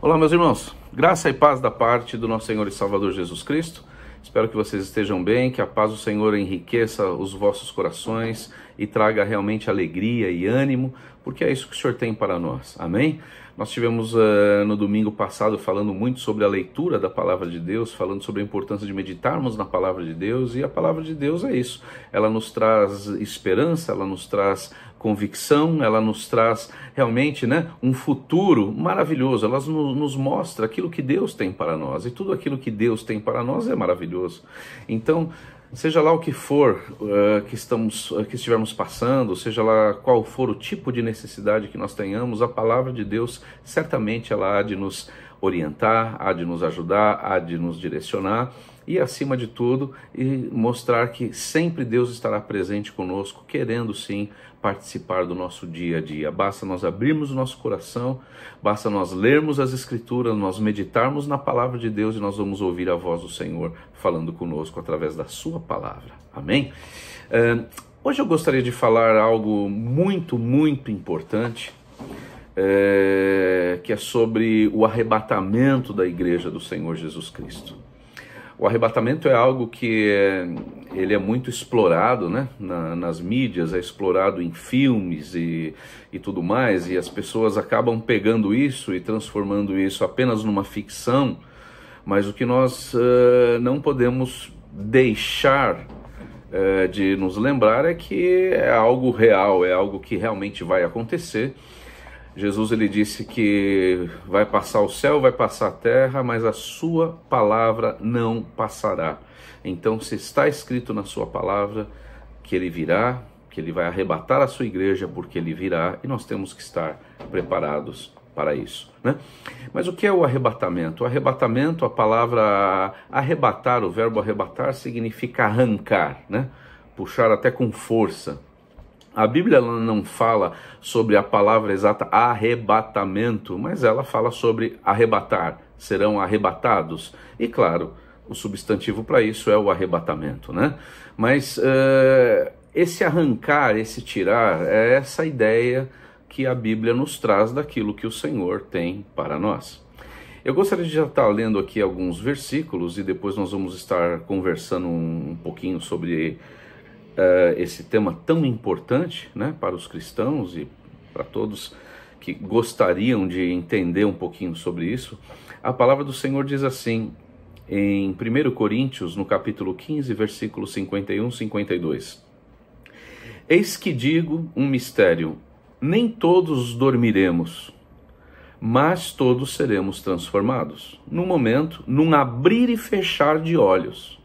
Olá, meus irmãos, graça e paz da parte do nosso Senhor e Salvador Jesus Cristo. Espero que vocês estejam bem, que a paz do Senhor enriqueça os vossos corações e traga realmente alegria e ânimo, porque é isso que o Senhor tem para nós, amém? Nós tivemos no domingo passado falando muito sobre a leitura da Palavra de Deus, falando sobre a importância de meditarmos na Palavra de Deus, e a Palavra de Deus é isso, ela nos traz esperança, ela nos traz convicção, ela nos traz realmente um futuro maravilhoso, ela nos mostra aquilo que Deus tem para nós, e tudo aquilo que Deus tem para nós é maravilhoso. Então, seja lá o que for que estivermos passando, seja lá qual for o tipo de necessidade que nós tenhamos, a Palavra de Deus certamente ela há de nos orientar, há de nos ajudar, há de nos direcionar e, acima de tudo, mostrar que sempre Deus estará presente conosco, querendo sim participar do nosso dia a dia. Basta nós abrirmos o nosso coração, basta nós lermos as Escrituras, nós meditarmos na Palavra de Deus e nós vamos ouvir a voz do Senhor falando conosco através da sua Palavra. Amém? Hoje eu gostaria de falar algo muito importante, que é sobre o arrebatamento da Igreja do Senhor Jesus Cristo. O arrebatamento é algo que ele é muito explorado, nas mídias, é explorado em filmes e tudo mais, e as pessoas acabam pegando isso e transformando isso apenas numa ficção, mas o que nós não podemos deixar de nos lembrar é que é algo real, é algo que realmente vai acontecer. Jesus ele disse que vai passar o céu, vai passar a terra, mas a sua palavra não passará. Então, se está escrito na sua palavra que ele virá, que ele vai arrebatar a sua igreja, porque ele virá, e nós temos que estar preparados para isso, Mas o que é o arrebatamento? O arrebatamento, a palavra arrebatar, o verbo arrebatar significa arrancar, puxar até com força. A Bíblia ela não fala sobre a palavra exata arrebatamento, mas ela fala sobre arrebatar, serão arrebatados. E claro, o substantivo para isso é o arrebatamento, Mas esse arrancar, esse tirar, é essa ideia que a Bíblia nos traz daquilo que o Senhor tem para nós. Eu gostaria de já estar lendo aqui alguns versículos e depois nós vamos estar conversando um pouquinho sobre esse tema tão importante, para os cristãos e para todos que gostariam de entender um pouquinho sobre isso. A palavra do Senhor diz assim, em 1 Coríntios, no capítulo 15, versículos 51 e 52. Eis que digo um mistério, nem todos dormiremos, mas todos seremos transformados. Num momento, num abrir e fechar de olhos,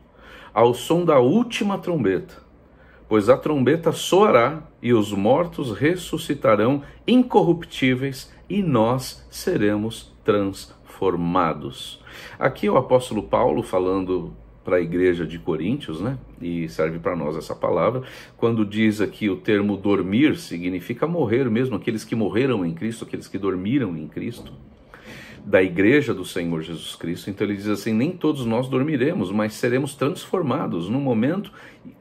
ao som da última trombeta. Pois a trombeta soará e os mortos ressuscitarão incorruptíveis e nós seremos transformados. Aqui é o apóstolo Paulo falando para a igreja de Coríntios, e serve para nós essa palavra, quando diz aqui o termo dormir, significa morrer mesmo, aqueles que morreram em Cristo, aqueles que dormiram em Cristo, da igreja do Senhor Jesus Cristo. Então ele diz assim, nem todos nós dormiremos, mas seremos transformados num momento,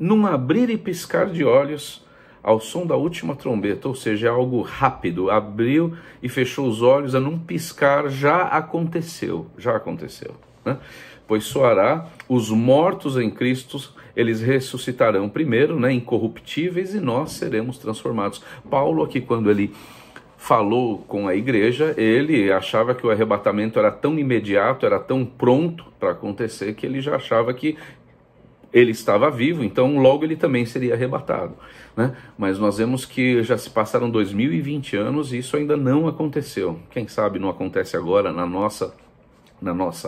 num abrir e piscar de olhos, ao som da última trombeta, ou seja, é algo rápido, abriu e fechou os olhos, num piscar, já aconteceu, Pois soará, os mortos em Cristo, eles ressuscitarão primeiro, incorruptíveis, e nós seremos transformados. Paulo aqui, quando ele falou com a igreja, ele achava que o arrebatamento era tão imediato, era tão pronto para acontecer, que ele já achava que ele estava vivo, então logo ele também seria arrebatado, Mas nós vemos que já se passaram 2020 anos e isso ainda não aconteceu. Quem sabe não acontece agora na nossa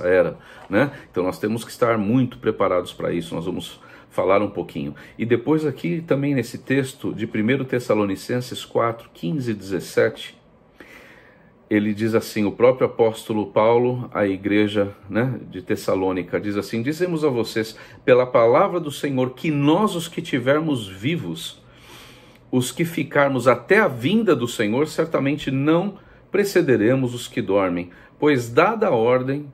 era, Então nós temos que estar muito preparados para isso, nós vamos falar um pouquinho. E depois aqui também nesse texto de 1 Tessalonicenses 4, 15 e 17, ele diz assim, o próprio apóstolo Paulo, à igreja de Tessalônica, diz assim, dizemos a vocês, pela palavra do Senhor, que nós os que tivermos vivos, os que ficarmos até a vinda do Senhor, certamente não precederemos os que dormem, pois dada a ordem,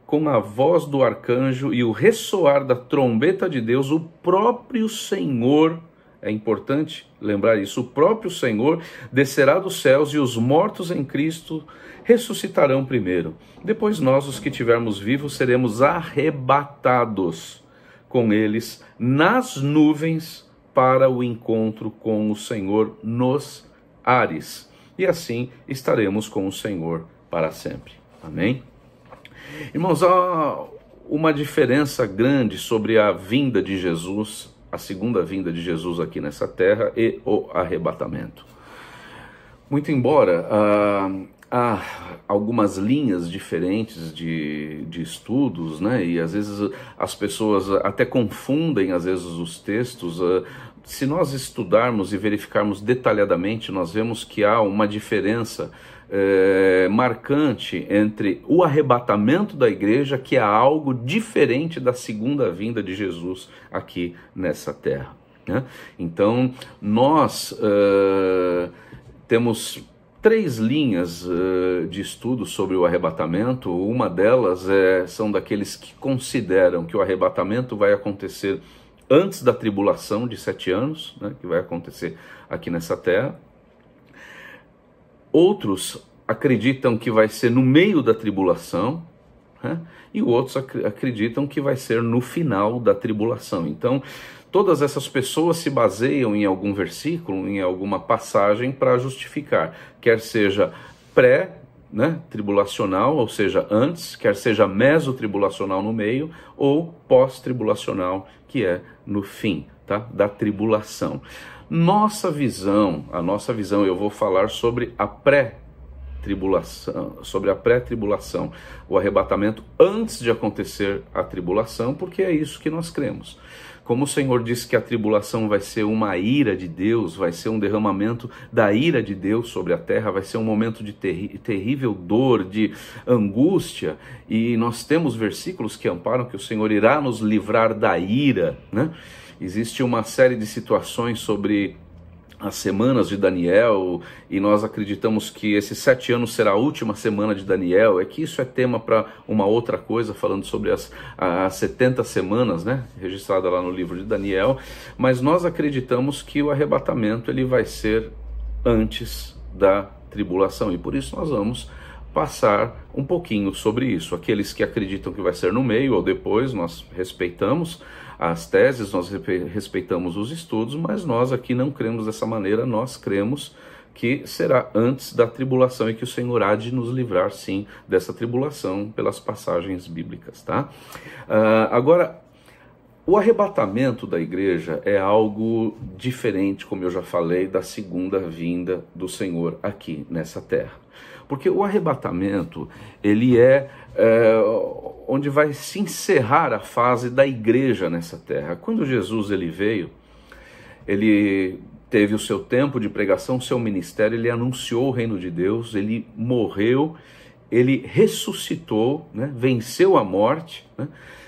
com a voz do arcanjo e o ressoar da trombeta de Deus, o próprio Senhor É importante lembrar isso. O próprio Senhor descerá dos céus e os mortos em Cristo ressuscitarão primeiro. Depois nós, os que estivermos vivos, seremos arrebatados com eles nas nuvens para o encontro com o Senhor nos ares. E assim estaremos com o Senhor para sempre. Amém? Irmãos, há uma diferença grande sobre a vinda de Jesus, a segunda vinda de Jesus aqui nessa terra e o arrebatamento. Muito embora há algumas linhas diferentes de estudos, né? E às vezes as pessoas até confundem às vezes os textos. Se nós estudarmos e verificarmos detalhadamente, nós vemos que há uma diferença marcante entre o arrebatamento da igreja, que é algo diferente da segunda vinda de Jesus aqui nessa terra, né? Então, nós temos 3 linhas de estudo sobre o arrebatamento. Uma delas são daqueles que consideram que o arrebatamento vai acontecer antes da tribulação de 7 anos, né, que vai acontecer aqui nessa terra. Outros acreditam que vai ser no meio da tribulação, né? E outros acreditam que vai ser no final da tribulação. Então, todas essas pessoas se baseiam em algum versículo, em alguma passagem para justificar, quer seja pré-tribulacional, ou seja, antes, quer seja mesotribulacional no meio, ou pós-tribulacional, que é no fim, tá, da tribulação. A nossa visão, eu vou falar sobre a pré-tribulação, o arrebatamento antes de acontecer a tribulação, porque é isso que nós cremos. Como o Senhor disse que a tribulação vai ser uma ira de Deus, vai ser um derramamento da ira de Deus sobre a terra, vai ser um momento de terrível dor, de angústia, e nós temos versículos que amparam que o Senhor irá nos livrar da ira, né? Existe uma série de situações sobre as semanas de Daniel, e nós acreditamos que esses 7 anos será a última semana de Daniel. É que isso é tema para uma outra coisa, falando sobre as 70 semanas, né, registrada lá no livro de Daniel, mas nós acreditamos que o arrebatamento ele vai ser antes da tribulação, e por isso nós vamos passar um pouquinho sobre isso. Aqueles que acreditam que vai ser no meio ou depois, nós respeitamos as teses, nós respeitamos os estudos, mas nós aqui não cremos dessa maneira. Nós cremos que será antes da tribulação e que o Senhor há de nos livrar, sim, dessa tribulação pelas passagens bíblicas, tá? Agora, o arrebatamento da igreja é algo diferente, como eu já falei, da segunda vinda do Senhor aqui nessa terra. Porque o arrebatamento, ele é onde vai se encerrar a fase da igreja nessa terra. Quando Jesus ele veio, ele teve o seu tempo de pregação, o seu ministério, ele anunciou o reino de Deus, ele morreu, ele ressuscitou, né, venceu a morte, né,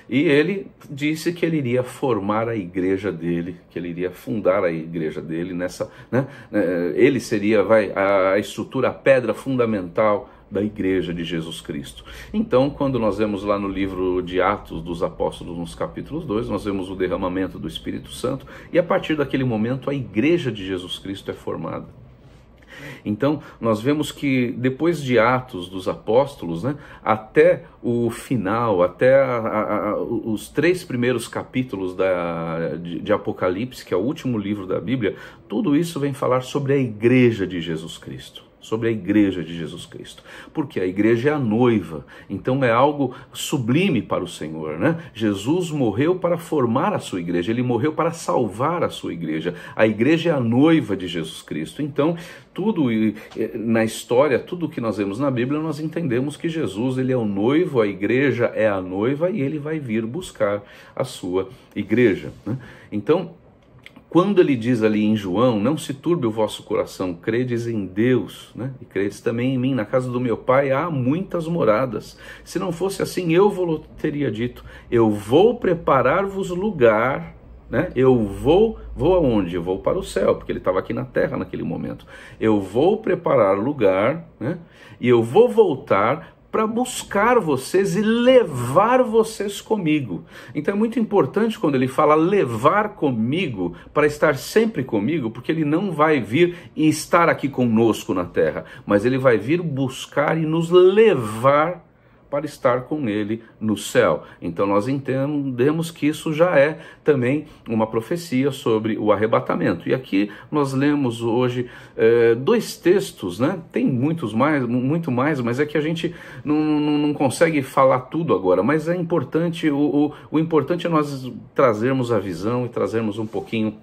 e ele disse que ele iria formar a igreja dele, que ele iria fundar a igreja dele nessa, né, ele seria a estrutura, a pedra fundamental da igreja de Jesus Cristo. Então, quando nós vemos lá no livro de Atos dos Apóstolos, nos capítulos 2, nós vemos o derramamento do Espírito Santo, e a partir daquele momento a igreja de Jesus Cristo é formada. Então, nós vemos que depois de Atos dos Apóstolos, né, até o final, até os 3 primeiros capítulos de Apocalipse, que é o último livro da Bíblia, tudo isso vem falar sobre a igreja de Jesus Cristo. Sobre a igreja de Jesus Cristo, porque a igreja é a noiva, então é algo sublime para o Senhor, né? Jesus morreu para formar a sua igreja, ele morreu para salvar a sua igreja, a igreja é a noiva de Jesus Cristo. Então, tudo na história, tudo que nós vemos na Bíblia, nós entendemos que Jesus, ele é o noivo, a igreja é a noiva, e ele vai vir buscar a sua igreja, né? Então, quando ele diz ali em João, não se turbe o vosso coração, credes em Deus, né? E credes também em mim, na casa do meu pai há muitas moradas. Se não fosse assim, eu vos teria dito, eu vou preparar-vos lugar, né? Eu vou aonde? Eu vou para o céu, porque ele estava aqui na terra naquele momento. Eu vou preparar lugar, né? E eu vou voltar para buscar vocês e levar vocês comigo. Então é muito importante quando ele fala levar comigo, para estar sempre comigo, porque ele não vai vir e estar aqui conosco na terra, mas ele vai vir buscar e nos levar para estar com ele no céu. Então nós entendemos que isso já é também uma profecia sobre o arrebatamento. E aqui nós lemos hoje dois textos, né? Tem muito mais, mas é que a gente não consegue falar tudo agora, mas é importante, o importante é nós trazermos a visão e trazermos um pouquinho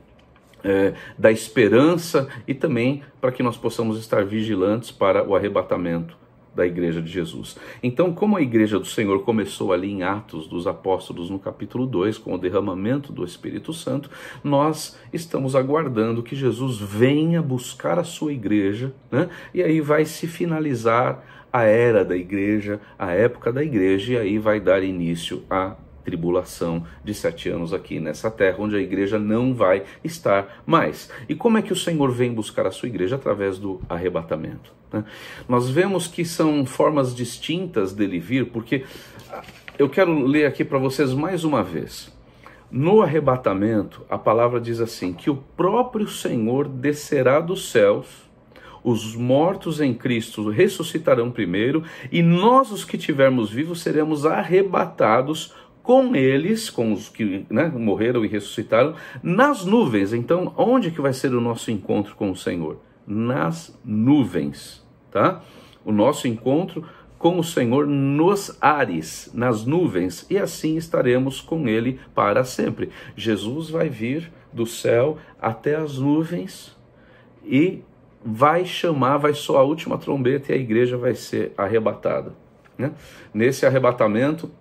da esperança e também para que nós possamos estar vigilantes para o arrebatamento da Igreja de Jesus. Então, como a Igreja do Senhor começou ali em Atos dos Apóstolos, no capítulo 2, com o derramamento do Espírito Santo, nós estamos aguardando que Jesus venha buscar a sua Igreja, né? E aí vai se finalizar a era da Igreja, a época da Igreja, e aí vai dar início à tribulação de 7 anos aqui nessa terra, onde a igreja não vai estar mais. E como é que o Senhor vem buscar a sua igreja? Através do arrebatamento, né? Nós vemos que são formas distintas dele vir, porque eu quero ler aqui para vocês mais uma vez. No arrebatamento, a palavra diz assim, que o próprio Senhor descerá dos céus, os mortos em Cristo ressuscitarão primeiro, e nós, os que tivermos vivos, seremos arrebatados com eles, com os que, né, morreram e ressuscitaram, nas nuvens. Então, onde que vai ser o nosso encontro com o Senhor? Nas nuvens, tá? O nosso encontro com o Senhor nos ares, nas nuvens, e assim estaremos com Ele para sempre. Jesus vai vir do céu até as nuvens e vai chamar, vai soar a última trombeta e a igreja vai ser arrebatada, né? Nesse arrebatamento,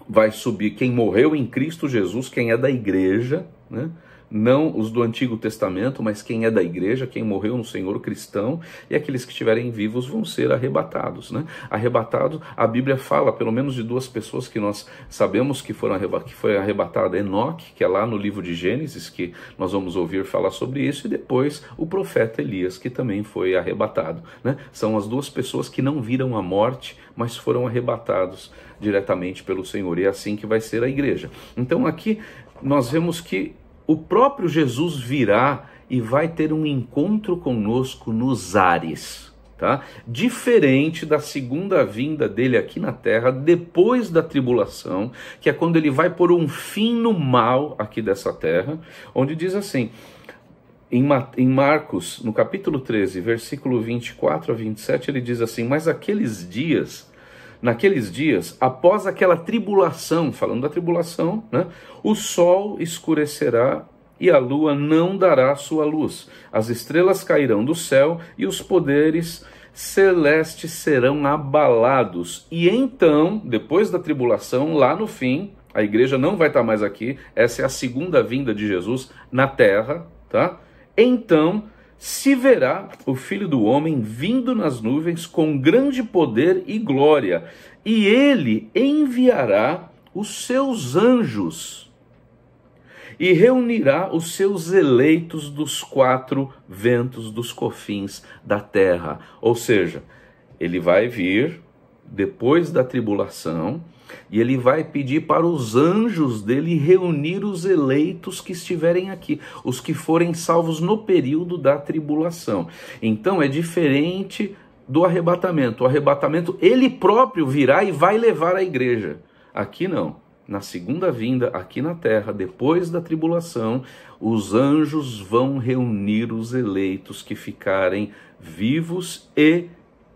vai subir quem morreu em Cristo Jesus, quem é da igreja, né? Não os do Antigo Testamento, mas quem é da igreja, quem morreu no Senhor, cristão, e aqueles que estiverem vivos vão ser arrebatados, né? Arrebatado, a Bíblia fala pelo menos de 2 pessoas que nós sabemos que foi arrebatada. Enoque, que é lá no livro de Gênesis, que nós vamos ouvir falar sobre isso, e depois o profeta Elias, que também foi arrebatado, né? São as 2 pessoas que não viram a morte, mas foram arrebatados diretamente pelo Senhor, e é assim que vai ser a igreja. Então aqui nós vemos que o próprio Jesus virá e vai ter um encontro conosco nos ares, tá? Diferente da segunda vinda dele aqui na terra, depois da tribulação, que é quando ele vai pôr um fim no mal aqui dessa terra, onde diz assim, em Marcos, no capítulo 13, versículo 24 a 27, ele diz assim, mas naqueles dias, após aquela tribulação, falando da tribulação, né, o sol escurecerá e a lua não dará sua luz. As estrelas cairão do céu e os poderes celestes serão abalados. E então, depois da tribulação, lá no fim, a igreja não vai estar mais aqui, essa é a segunda vinda de Jesus na terra, tá? Então se verá o Filho do Homem vindo nas nuvens com grande poder e glória, e ele enviará os seus anjos e reunirá os seus eleitos dos 4 ventos dos confins da terra. Ou seja, ele vai vir depois da tribulação, e ele vai pedir para os anjos dele reunir os eleitos que estiverem aqui, os que forem salvos no período da tribulação. Então é diferente do arrebatamento. O arrebatamento, ele próprio virá e vai levar a igreja. Aqui não. Na segunda vinda, aqui na terra, depois da tribulação, os anjos vão reunir os eleitos que ficarem vivos e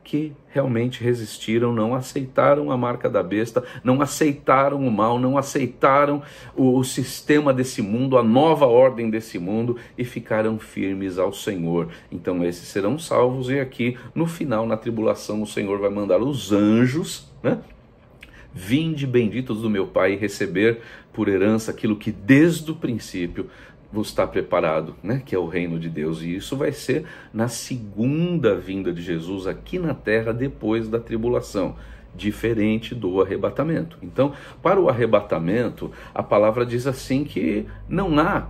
que realmente resistiram, não aceitaram a marca da besta, não aceitaram o mal, não aceitaram o sistema desse mundo, a nova ordem desse mundo, e ficaram firmes ao Senhor. Então esses serão salvos, e aqui no final, na tribulação, o Senhor vai mandar os anjos, né? Vinde benditos do meu Pai, e receber por herança aquilo que desde o princípio vos está preparado, né? Que é o reino de Deus. E isso vai ser na segunda vinda de Jesus aqui na terra, depois da tribulação, diferente do arrebatamento. Então, para o arrebatamento, a palavra diz assim que não há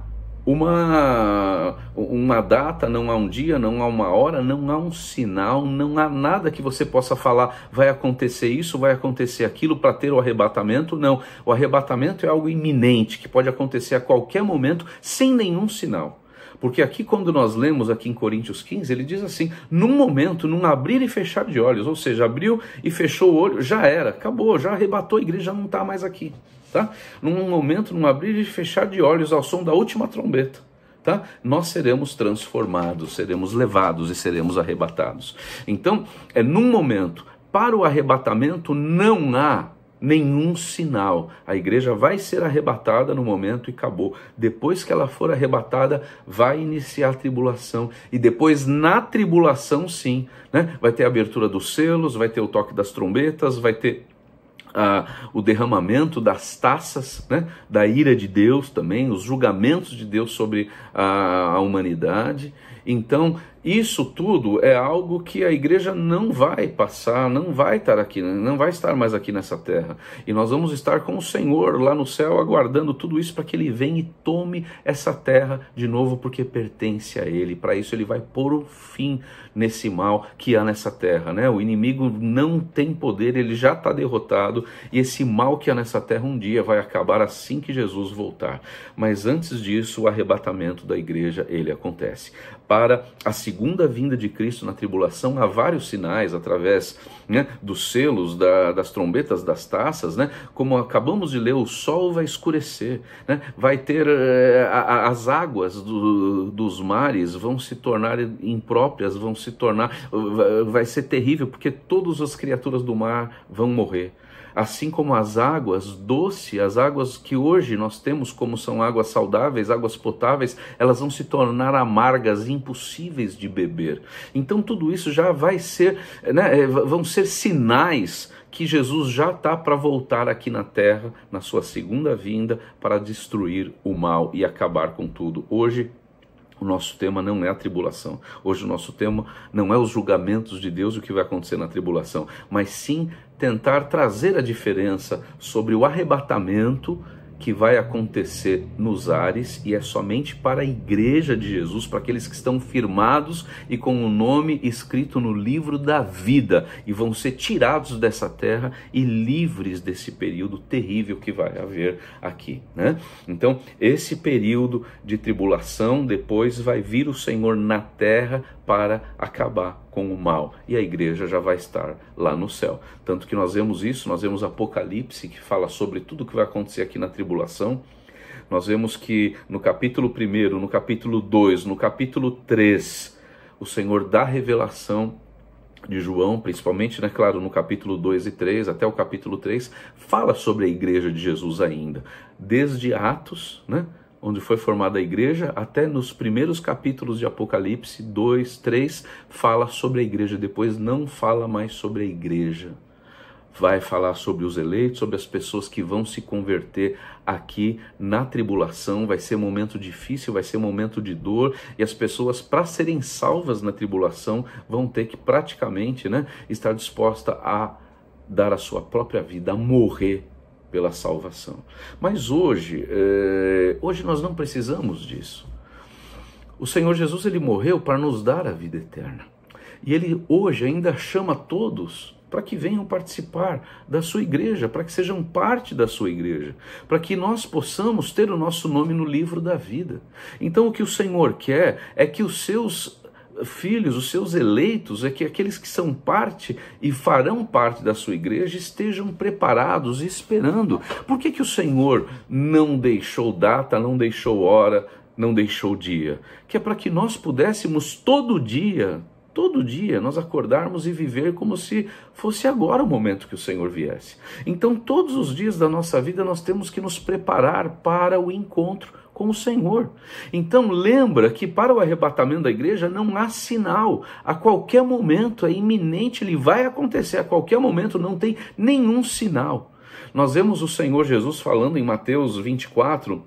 uma data, não há um dia, não há uma hora, não há um sinal, não há nada que você possa falar, vai acontecer isso, vai acontecer aquilo para ter o arrebatamento. Não, o arrebatamento é algo iminente, que pode acontecer a qualquer momento, sem nenhum sinal. Porque aqui, quando nós lemos aqui em Coríntios 15, ele diz assim: num momento, num abrir e fechar de olhos, ou seja, abriu e fechou o olho, já era, acabou, já arrebatou, a igreja não está mais aqui, tá? Num momento, num abrir e fechar de olhos, ao som da última trombeta, tá? Nós seremos transformados, seremos levados e seremos arrebatados. Então, num momento, para o arrebatamento não há nenhum sinal. A igreja vai ser arrebatada no momento e acabou. Depois que ela for arrebatada, vai iniciar a tribulação. E depois, na tribulação, sim, né? Vai ter a abertura dos selos, vai ter o toque das trombetas, vai ter o derramamento das taças, né? Da ira de Deus também, os julgamentos de Deus sobre a humanidade. Então, isso tudo é algo que a igreja não vai passar, não vai estar aqui, não vai estar mais aqui nessa terra. E nós vamos estar com o Senhor lá no céu, aguardando tudo isso para que Ele venha e tome essa terra de novo, porque pertence a Ele. Para isso Ele vai pôr um fim nesse mal que há nessa terra, né? O inimigo não tem poder, ele já está derrotado, e esse mal que há nessa terra um dia vai acabar assim que Jesus voltar. Mas antes disso, o arrebatamento da igreja, ele acontece. Para a segunda vinda de Cristo na tribulação, há vários sinais através, né, dos selos, das trombetas, das taças, né? Como acabamos de ler, o sol vai escurecer, né? Vai ter as águas dos mares vão se tornar impróprias, vão se tornar, vai ser terrível, porque todas as criaturas do mar vão morrer. Assim como as águas doces, as águas que hoje nós temos como são águas saudáveis, águas potáveis, elas vão se tornar amargas, impossíveis de beber. Então tudo isso já vai ser, né, vão ser sinais que Jesus já está para voltar aqui na terra, na sua segunda vinda, para destruir o mal e acabar com tudo. Hoje, o nosso tema não é a tribulação. Hoje o nosso tema não é os julgamentos de Deus e o que vai acontecer na tribulação, mas sim tentar trazer a diferença sobre o arrebatamento que vai acontecer nos ares, e é somente para a igreja de Jesus, para aqueles que estão firmados e com o nome escrito no livro da vida, e vão ser tirados dessa terra e livres desse período terrível que vai haver aqui, né? Então, esse período de tribulação, depois vai vir o Senhor na terra para acabar com o mal, e a igreja já vai estar lá no céu. Tanto que nós vemos isso, nós vemos Apocalipse, que fala sobre tudo o que vai acontecer aqui na tribulação. Nós vemos que no capítulo 1, no capítulo 2, no capítulo 3, o Senhor dá revelação de João, principalmente, né, claro, no capítulo 2 e 3, até o capítulo 3, fala sobre a igreja de Jesus ainda. Desde Atos, né, onde foi formada a igreja, até nos primeiros capítulos de Apocalipse 2, 3, fala sobre a igreja, depois não fala mais sobre a igreja. Vai falar sobre os eleitos, sobre as pessoas que vão se converter aqui na tribulação. Vai ser um momento difícil, vai ser um momento de dor, e as pessoas, para serem salvas na tribulação, vão ter que praticamente, né, estar disposta a dar a sua própria vida, a morrer pela salvação. Mas hoje nós não precisamos disso. O Senhor Jesus, ele morreu para nos dar a vida eterna. E ele hoje ainda chama todos para que venham participar da sua igreja, para que sejam parte da sua igreja, para que nós possamos ter o nosso nome no livro da vida. Então o que o Senhor quer é que os seus filhos, os seus eleitos, é que aqueles que são parte e farão parte da sua igreja estejam preparados e esperando. Por que o Senhor não deixou data, não deixou hora, não deixou dia? Que é para que nós pudéssemos todo dia nós acordarmos e viver como se fosse agora o momento que o Senhor viesse. Então todos os dias da nossa vida nós temos que nos preparar para o encontro com o Senhor. Então lembra que para o arrebatamento da igreja não há sinal. A qualquer momento é iminente, ele vai acontecer. A qualquer momento não tem nenhum sinal. Nós vemos o Senhor Jesus falando em Mateus 24,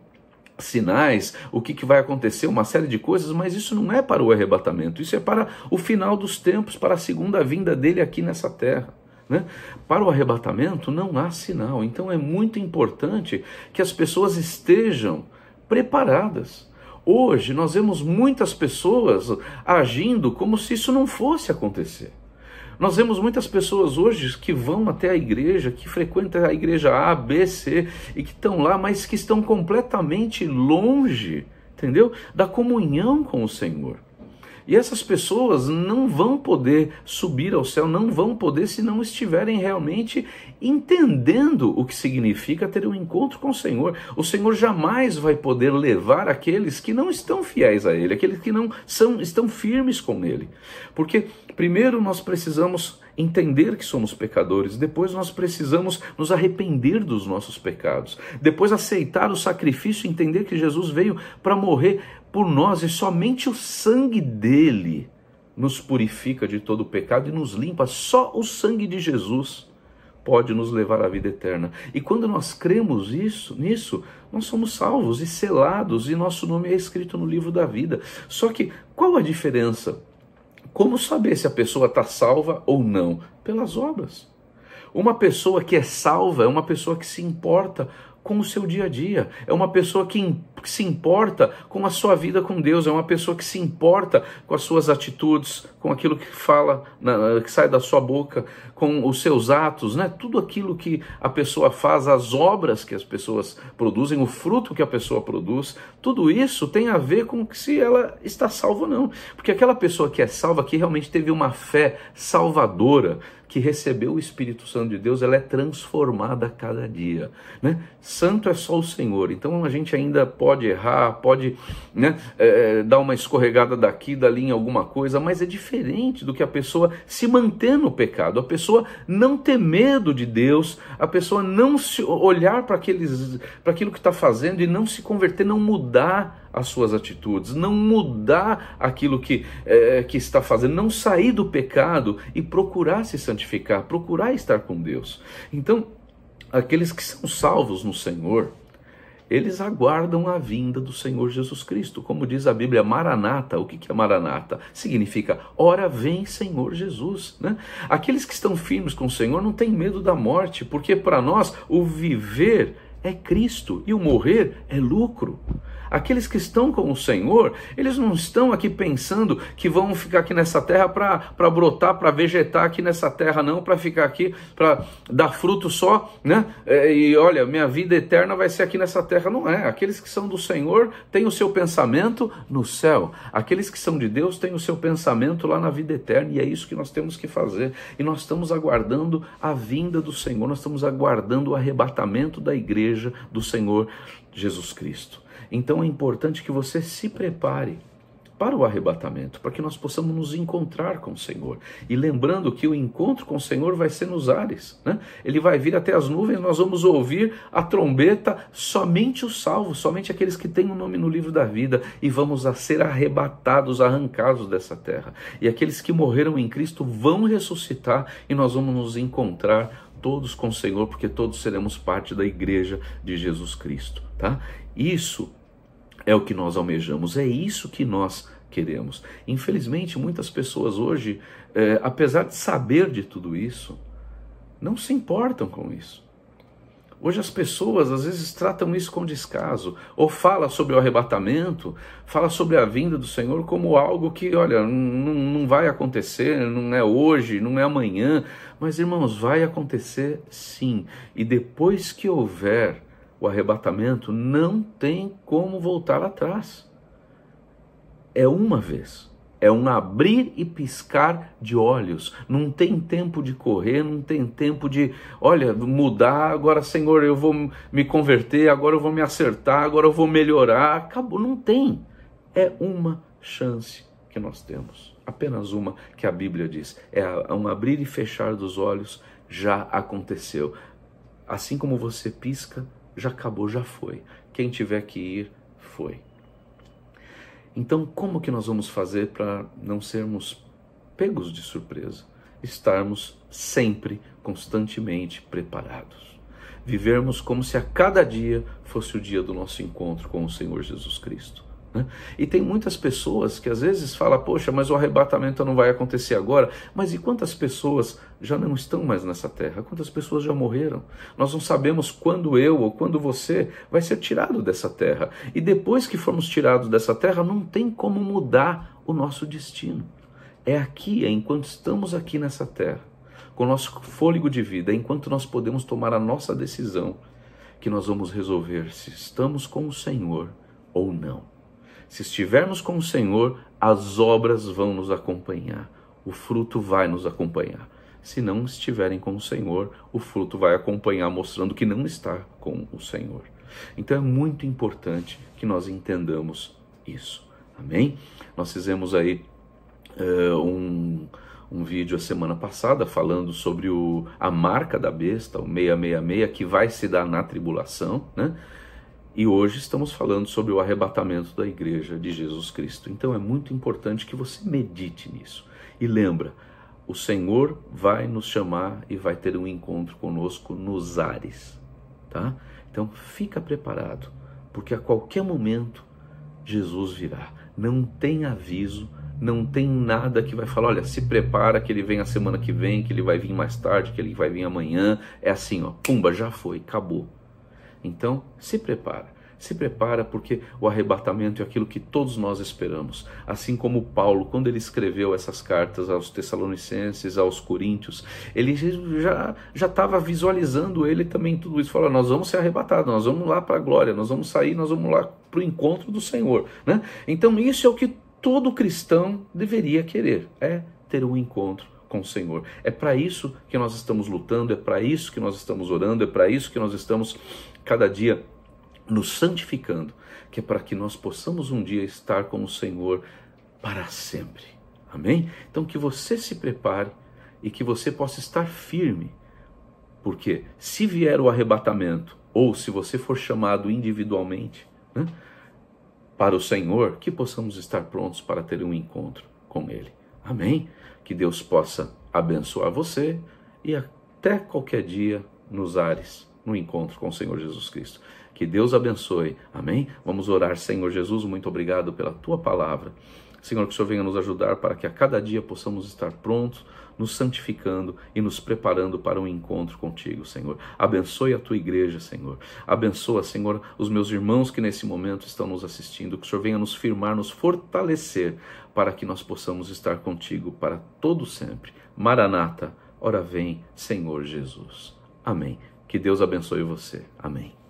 sinais, o que vai acontecer, uma série de coisas, mas isso não é para o arrebatamento, isso é para o final dos tempos, para a segunda vinda dele aqui nessa terra, né? Para o arrebatamento não há sinal. Então é muito importante que as pessoas estejam preparadas. Hoje nós vemos muitas pessoas agindo como se isso não fosse acontecer. Nós vemos muitas pessoas hoje que vão até a igreja, que frequentam a igreja A, B, C, e que estão lá, mas que estão completamente longe, entendeu? Da comunhão com o Senhor. E essas pessoas não vão poder subir ao céu, não vão poder se não estiverem realmente entendendo o que significa ter um encontro com o Senhor. O Senhor jamais vai poder levar aqueles que não estão fiéis a Ele, aqueles que não estão firmes com Ele. Porque primeiro nós precisamos entender que somos pecadores, depois nós precisamos nos arrepender dos nossos pecados, depois aceitar o sacrifício, entender que Jesus veio para morrer por nós e somente o sangue dele nos purifica de todo o pecado e nos limpa. Só o sangue de Jesus pode nos levar à vida eterna. E quando nós cremos nisso, nós somos salvos e selados e nosso nome é escrito no livro da vida. Só que qual a diferença? Como saber se a pessoa está salva ou não? Pelas obras. Uma pessoa que é salva é uma pessoa que se importa com o seu dia a dia, é uma pessoa que se importa com a sua vida com Deus, é uma pessoa que se importa com as suas atitudes, com aquilo que fala, que sai da sua boca, com os seus atos, né? Tudo aquilo que a pessoa faz, as obras que as pessoas produzem, o fruto que a pessoa produz, tudo isso tem a ver com se ela está salva ou não, porque aquela pessoa que é salva, que realmente teve uma fé salvadora, que recebeu o Espírito Santo de Deus, ela é transformada a cada dia, né? Santo é só o Senhor, então a gente ainda pode errar, pode, né, dar uma escorregada daqui, dali em alguma coisa, mas é diferente do que a pessoa se manter no pecado, a pessoa não ter medo de Deus, a pessoa não se olhar para aquilo que está fazendo e não se converter, não mudar as suas atitudes, não mudar aquilo que está fazendo, não sair do pecado e procurar se santificar, procurar estar com Deus. Então, aqueles que são salvos no Senhor, eles aguardam a vinda do Senhor Jesus Cristo. Como diz a Bíblia, Maranata. O que é Maranata? Significa, ora vem Senhor Jesus, né? Aqueles que estão firmes com o Senhor não têm medo da morte, porque para nós o viver é Cristo e o morrer é lucro. Aqueles que estão com o Senhor, eles não estão aqui pensando que vão ficar aqui nessa terra para brotar, para vegetar aqui nessa terra, não, para ficar aqui, para dar fruto só, né? E olha, minha vida eterna vai ser aqui nessa terra. Não é. Aqueles que são do Senhor têm o seu pensamento no céu. Aqueles que são de Deus têm o seu pensamento lá na vida eterna, e é isso que nós temos que fazer. E nós estamos aguardando a vinda do Senhor, nós estamos aguardando o arrebatamento da igreja do Senhor Jesus Cristo. Então é importante que você se prepare para o arrebatamento, para que nós possamos nos encontrar com o Senhor. E lembrando que o encontro com o Senhor vai ser nos ares, né? Ele vai vir até as nuvens, nós vamos ouvir a trombeta, somente os salvos, somente aqueles que têm o nome no livro da vida, e vamos a ser arrebatados, arrancados dessa terra. E aqueles que morreram em Cristo vão ressuscitar e nós vamos nos encontrar todos com o Senhor, porque todos seremos parte da igreja de Jesus Cristo, tá? Isso é o que nós almejamos, é isso que nós queremos. Infelizmente, muitas pessoas hoje, apesar de saber de tudo isso, não se importam com isso. Hoje as pessoas às vezes tratam isso com descaso, ou fala sobre o arrebatamento, fala sobre a vinda do Senhor como algo que, olha, não vai acontecer, não é hoje, não é amanhã, mas irmãos, vai acontecer sim, e depois que houver o arrebatamento, não tem como voltar atrás. É uma vez. É um abrir e piscar de olhos. Não tem tempo de correr, não tem tempo de, olha, mudar. Agora, Senhor, eu vou me converter, agora eu vou me acertar, agora eu vou melhorar. Acabou, não tem. É uma chance que nós temos. Apenas uma, que a Bíblia diz. É um abrir e fechar dos olhos, já aconteceu. Assim como você pisca, já acabou, já foi. Quem tiver que ir, foi. Então, como que nós vamos fazer para não sermos pegos de surpresa? Estarmos sempre, constantemente preparados. Vivermos como se a cada dia fosse o dia do nosso encontro com o Senhor Jesus Cristo. né? E tem muitas pessoas que às vezes falam, poxa, mas o arrebatamento não vai acontecer agora. Mas e quantas pessoas já não estão mais nessa terra? Quantas pessoas já morreram? Nós não sabemos quando eu ou quando você vai ser tirado dessa terra. E depois que formos tirados dessa terra, não tem como mudar o nosso destino. É aqui, é enquanto estamos aqui nessa terra, com o nosso fôlego de vida, é enquanto nós podemos tomar a nossa decisão, que nós vamos resolver se estamos com o Senhor ou não. Se estivermos com o Senhor, as obras vão nos acompanhar, o fruto vai nos acompanhar. Se não estiverem com o Senhor, o fruto vai acompanhar, mostrando que não está com o Senhor. Então é muito importante que nós entendamos isso. Amém? Nós fizemos aí um vídeo a semana passada falando sobre a marca da besta, o 666, que vai se dar na tribulação, né? E hoje estamos falando sobre o arrebatamento da igreja de Jesus Cristo. Então é muito importante que você medite nisso. E lembra, o Senhor vai nos chamar e vai ter um encontro conosco nos ares, tá? Então fica preparado, porque a qualquer momento Jesus virá. Não tem aviso, não tem nada que vai falar, olha, se prepara que ele vem a semana que vem, que ele vai vir mais tarde, que ele vai vir amanhã. É assim, ó, pumba, já foi, acabou. Então, se prepara porque o arrebatamento é aquilo que todos nós esperamos. Assim como Paulo, quando ele escreveu essas cartas aos Tessalonicenses, aos Coríntios, ele já estava visualizando ele também tudo isso. Falou, nós vamos ser arrebatados, nós vamos lá para a glória, nós vamos sair, nós vamos lá para o encontro do Senhor, né? Então isso é o que todo cristão deveria querer, é ter um encontro com o Senhor. É para isso que nós estamos lutando, é para isso que nós estamos orando, é para isso que nós estamos cada dia nos santificando, que é para que nós possamos um dia estar com o Senhor para sempre. Amém? Então que você se prepare e que você possa estar firme, porque se vier o arrebatamento, ou se você for chamado individualmente, né, para o Senhor, que possamos estar prontos para ter um encontro com Ele. Amém? Que Deus possa abençoar você e até qualquer dia nos ares, no encontro com o Senhor Jesus Cristo. Que Deus abençoe. Amém? Vamos orar. Senhor Jesus, muito obrigado pela Tua palavra. Senhor, que o Senhor venha nos ajudar para que a cada dia possamos estar prontos, nos santificando e nos preparando para um encontro contigo, Senhor. Abençoe a Tua igreja, Senhor. Abençoa, Senhor, os meus irmãos que nesse momento estão nos assistindo. Que o Senhor venha nos firmar, nos fortalecer para que nós possamos estar contigo para todo sempre. Maranata, ora vem, Senhor Jesus. Amém. Que Deus abençoe você. Amém.